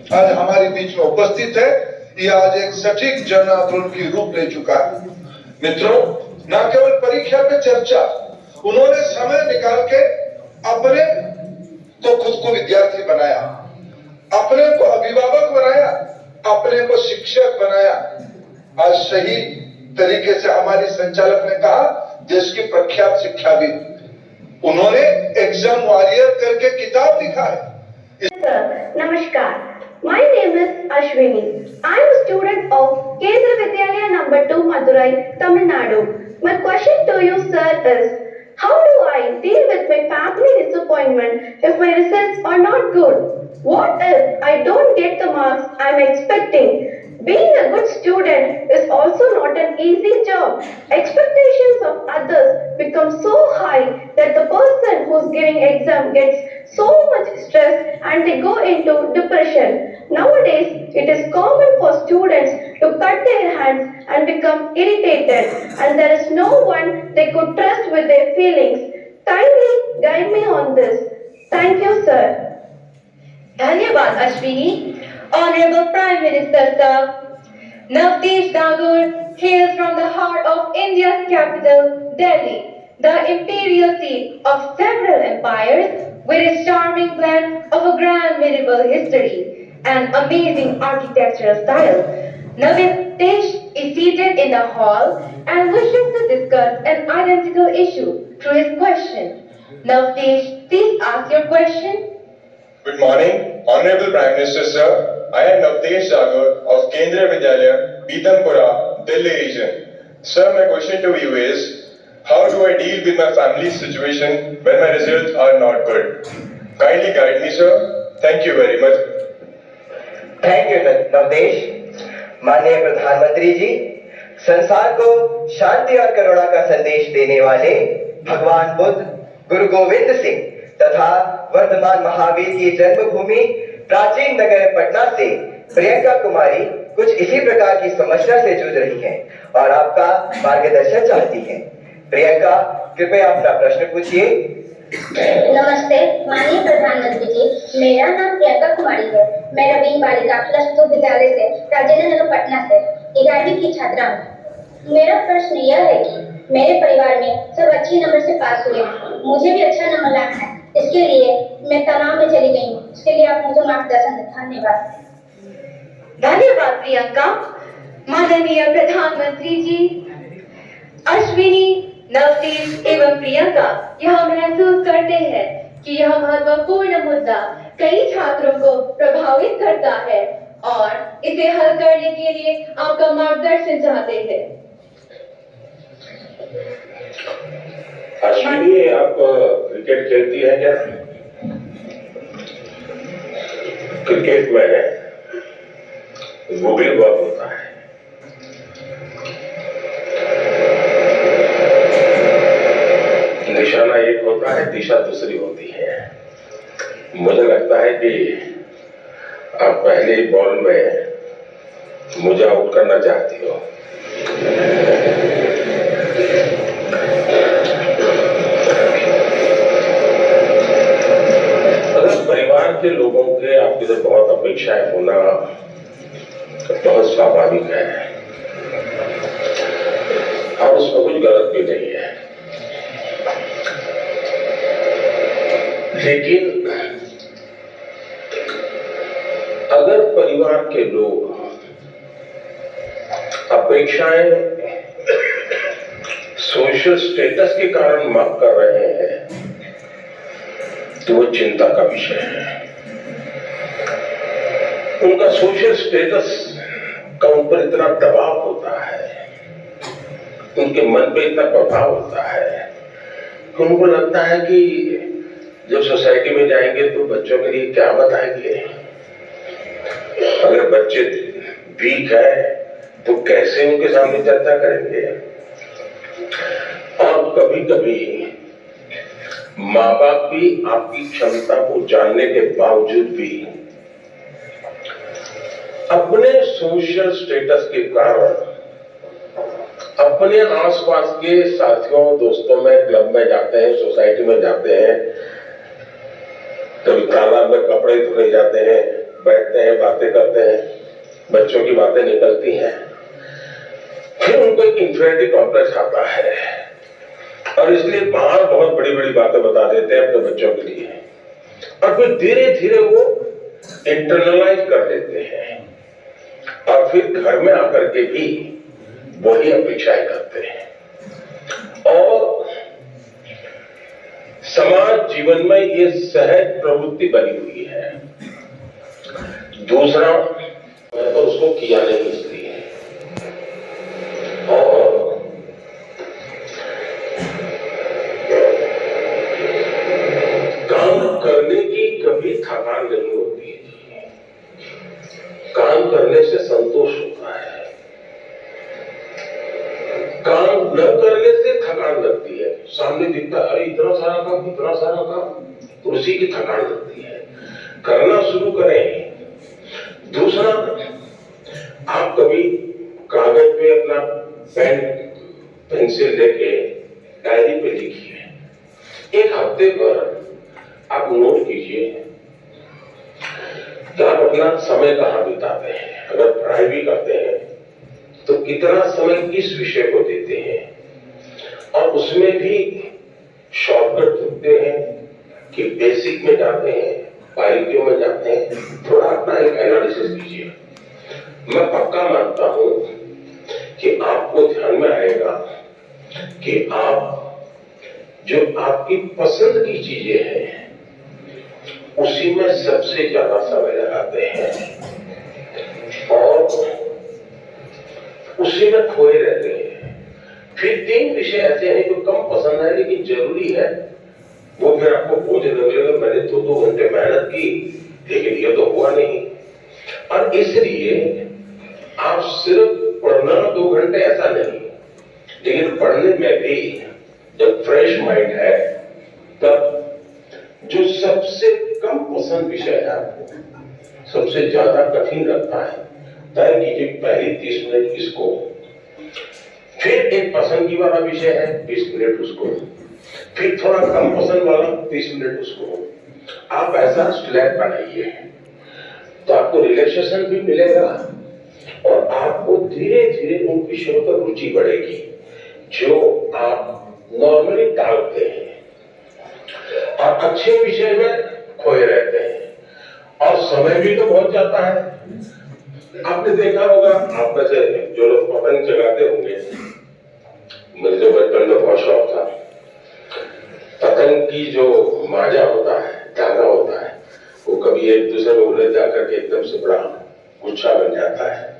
आज हमारे बीच में उपस्थित है। यह आज एक सटीक जन आंदोलन की रूप ले चुका है। मित्रों, न केवल परीक्षा पे चर्चा, उन्होंने समय निकाल के अपने को खुद को विद्यार्थी बनाया, अपने को अभिभावक बनाया, अपने को शिक्षक बनाया। आज सही तरीके से हमारी संचालक ने कहा, देश की प्रख्यात शिक्षाविद, उन्होंने एग्जाम वॉरियर करके किताब लिखा है। Namaskar. My name is Ashwini. I am a student of Kendra Vidyalaya number 2 Madurai, Tamil Nadu. My question to you, sir, is how do I deal with my family disappointment if my results are not good? What if I don't get the marks I am expecting? Being a good student is also not an easy job. Expectations of others become so high that the person who's giving exam gets so much stress and they go into depression. Nowadays, it is common for students to cut their hands and become irritated, and there is no one they could trust with their feelings. Kindly guide me on this. Thank you, sir. धन्यवाद Ashwini. Honorable Prime Minister sir, Navtesh Tagore hails from the heart of India's capital, Delhi, the imperial seat of several empires, with its charming blend of a grand medieval history and amazing architectural style. Navtesh is seated in the hall and wishes to discuss an identical issue through his question. Navtesh, please ask your question. Good morning, Honorable Prime Minister sir. I am Navtesh Tagore of Kendra Vidyalaya, Pitampura, Delhi region. Sir, my question to you is, how do I deal with my family's situation when my results are not good? Kindly guide me, sir. Thank you very much. Thank you Navdesh. माननीय प्रधानमंत्री जी, संसार को शांति और करुणा का संदेश देने वाले भगवान बुद्ध, गुरु गोविंद सिंह तथा वर्धमान महावीर की जन्मभूमि प्राचीन नगर पटना से प्रियंका कुमारी कुछ इसी प्रकार की समस्या से जूझ रही हैं और आपका मार्गदर्शन चाहती हैं. प्रियंका, कृपया अपना प्रश्न पूछिए. नमस्ते माननीय प्रधानमंत्री जी, मेरा नाम प्रियंका कुमारी है. मैं रवीन बालिका +2 विद्यालय से राजेंद्र नगर पटना से 11वीं की छात्रा हूँ. मेरा प्रश्न यह है कि मेरे परिवार में सब अच्छे नंबर से पास हुए हैं, मुझे भी अच्छा नंबर लाना है. इसके लिए मैं तनाव में चली गई हूँ. इसके लिए आप मुझे मार्गदर्शन दें. धन्यवाद. धन्यवाद प्रियंका. माननीय प्रधानमंत्री जी, अश्विनी, नवतेज एवं प्रियंका यह महसूस करते हैं कि यह महत्वपूर्ण मुद्दा कई छात्रों को प्रभावित करता है और इसे हल करने के लिए आपका मार्गदर्शन चाहते हैं. अश्विनी, आप क्रिकेट खेलती है क्या? क्रिकेट में गूगल वर्क होता है. निशाना एक होता है, दिशा दूसरी होती है. मुझे लगता है कि आप पहले बॉल में मुझे आउट करना चाहती हो. परिवार के लोगों के आपकी तो बहुत अपेक्षाएं होना बहुत स्वाभाविक है और उसमें कुछ गलत भी नहीं है. लेकिन अगर परिवार के लोग अपेक्षाएं सोशल स्टेटस के कारण माफ कर रहे हैं तो वो चिंता का विषय है. उनका सोशल स्टेटस का उन पर इतना दबाव होता है, उनके मन पे इतना प्रभाव होता है कि उनको लगता है कि जब सोसाइटी में जाएंगे तो बच्चों के लिए क्या बताएंगे. अगर बच्चे वीक है तो कैसे उनके सामने चर्चा करेंगे. और कभी कभी माँ बाप भी आपकी क्षमता को जानने के बावजूद भी अपने सोशल स्टेटस के कारण अपने आसपास के साथियों दोस्तों में क्लब में जाते हैं, सोसाइटी में जाते हैं, कभी तालाब में कपड़े धोने जाते हैं, बैठते हैं, बातें करते हैं, बच्चों की बातें निकलती हैं, फिर उनको एक इंफीरियरिटी कॉम्प्लेक्स आता है और इसलिए बाहर बहुत बड़ी बड़ी बातें बता देते हैं अपने बच्चों के लिए, और फिर धीरे धीरे वो इंटरनलाइज कर लेते हैं और फिर घर में आकर के भी वही अपेक्षाएं करते हैं। और समाज जीवन में ये सहज प्रवृत्ति बनी हुई है। दूसरा, मैं तो उसको किया नहीं इसलिए, और काम करने की कभी थकान नहीं होती है, काम करने से संतोष होता है, काम न करने से थकान लगती है। सामने दिखता है इतना सारा काम, इतना सारा काम, तो उसी की थकान लगती है। करना शुरू करें। दूसरा, आप कभी कागज पे अपना पेन पेंसिल लेके डायरी पे लिखिए, एक हफ्ते पर आप नोट कीजिए कि आप अपना समय कहाँ बिताते हैं। अगर पढ़ाई भी करते हैं तो कितना समय किस विषय को देते हैं, और उसमें भी शॉर्टकट ढूंढते हैं कि बेसिक में जाते हैं, बारीकियों में जाते हैं। थोड़ा अपना एक एनालिसिस कीजिए। मैं पक्का मानता हूं कि आपको ध्यान में आएगा कि आप जो आपकी पसंद की चीजें हैं उसी में सबसे ज्यादा समय लगाते हैं और उसी में खोए रहते हैं। फिर 3 विषय ऐसे हैं जो कम पसंद है लेकिन जरूरी है, वो फिर आपको बोझ न मिलेगा। मैंने 2-2 घंटे मेहनत की लेकिन ये तो हुआ नहीं, और इसलिए आप सिर्फ पढ़ना 2 घंटे ऐसा नहीं, लेकिन पढ़ने में भी जब फ्रेश माइंड है तब जो सबसे कम पसंद विषय है आपको सबसे ज्यादा कठिन लगता है, तय कीजिए पहली 30 मिनट इसको, फिर एक पसंद वाला विषय है 20 मिनट उसको, फिर थोड़ा कम पसंद वाला 30 मिनट उसको। आप ऐसा स्लैब बनाइए तो आपको रिलैक्सेशन भी मिलेगा और आपको धीरे धीरे उन विषयों पर रुचि बढ़ेगी जो आप नॉर्मली टालते हैं और अच्छे विषय में खोए रहते हैं और समय भी तो बहुत जाता है। आपने देखा होगा, आप में से जो लोग पतंग चलाते होंगे, मुझे जो बचपन में बहुत शौक था, पतंग की जो माजा होता है, धागा होता है, वो कभी एक दूसरे में उलझ जाकर के एकदम से बड़ा गुच्छा बन जाता है।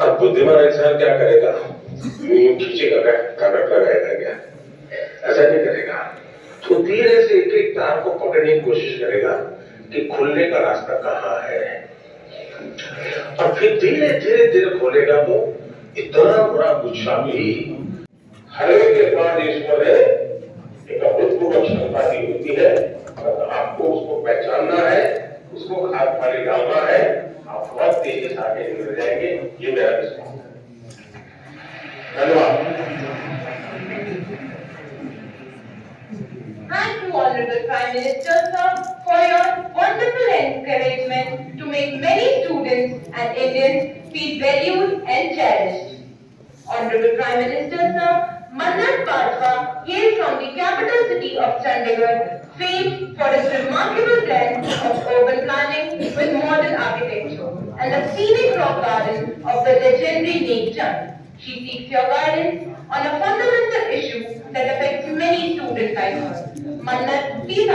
अब बुद्धिमान इंसान क्या करेगा? खींचेगा क्या, ताकत लगाएगा क्या? ऐसा नहीं करेगा। तो धीरे से एक एक तार को पकड़ने की कोशिश करेगा कि खुलने का रास्ता कहाँ है, और फिर धीरे धीरे धीरे खोलेगा तो इतना बड़ा गुच्छा भी हरे के बाद ईश्वर है, एक अभूतपूर्व क्षमता की होती है। आपको उसको पहचानना है, उसको खाद पानी डालना है, आप बहुत तेजी से आगे निकल जाएंगे। ये मेरा विश्वास है। धन्यवाद। Thank you, Honorable Prime Minister, sir, for your wonderful encouragement to make many students and Indians feel valued and cherished. Honorable Prime Minister, sir, Mannat Bajwa hails from the capital city of Chandigarh, famed for its remarkable blend of urban planning with modern architecture and the scenic rock garden of the legendary Neem Chand. She seeks your guidance on a fundamental issue that affects many students like her. Mannat, please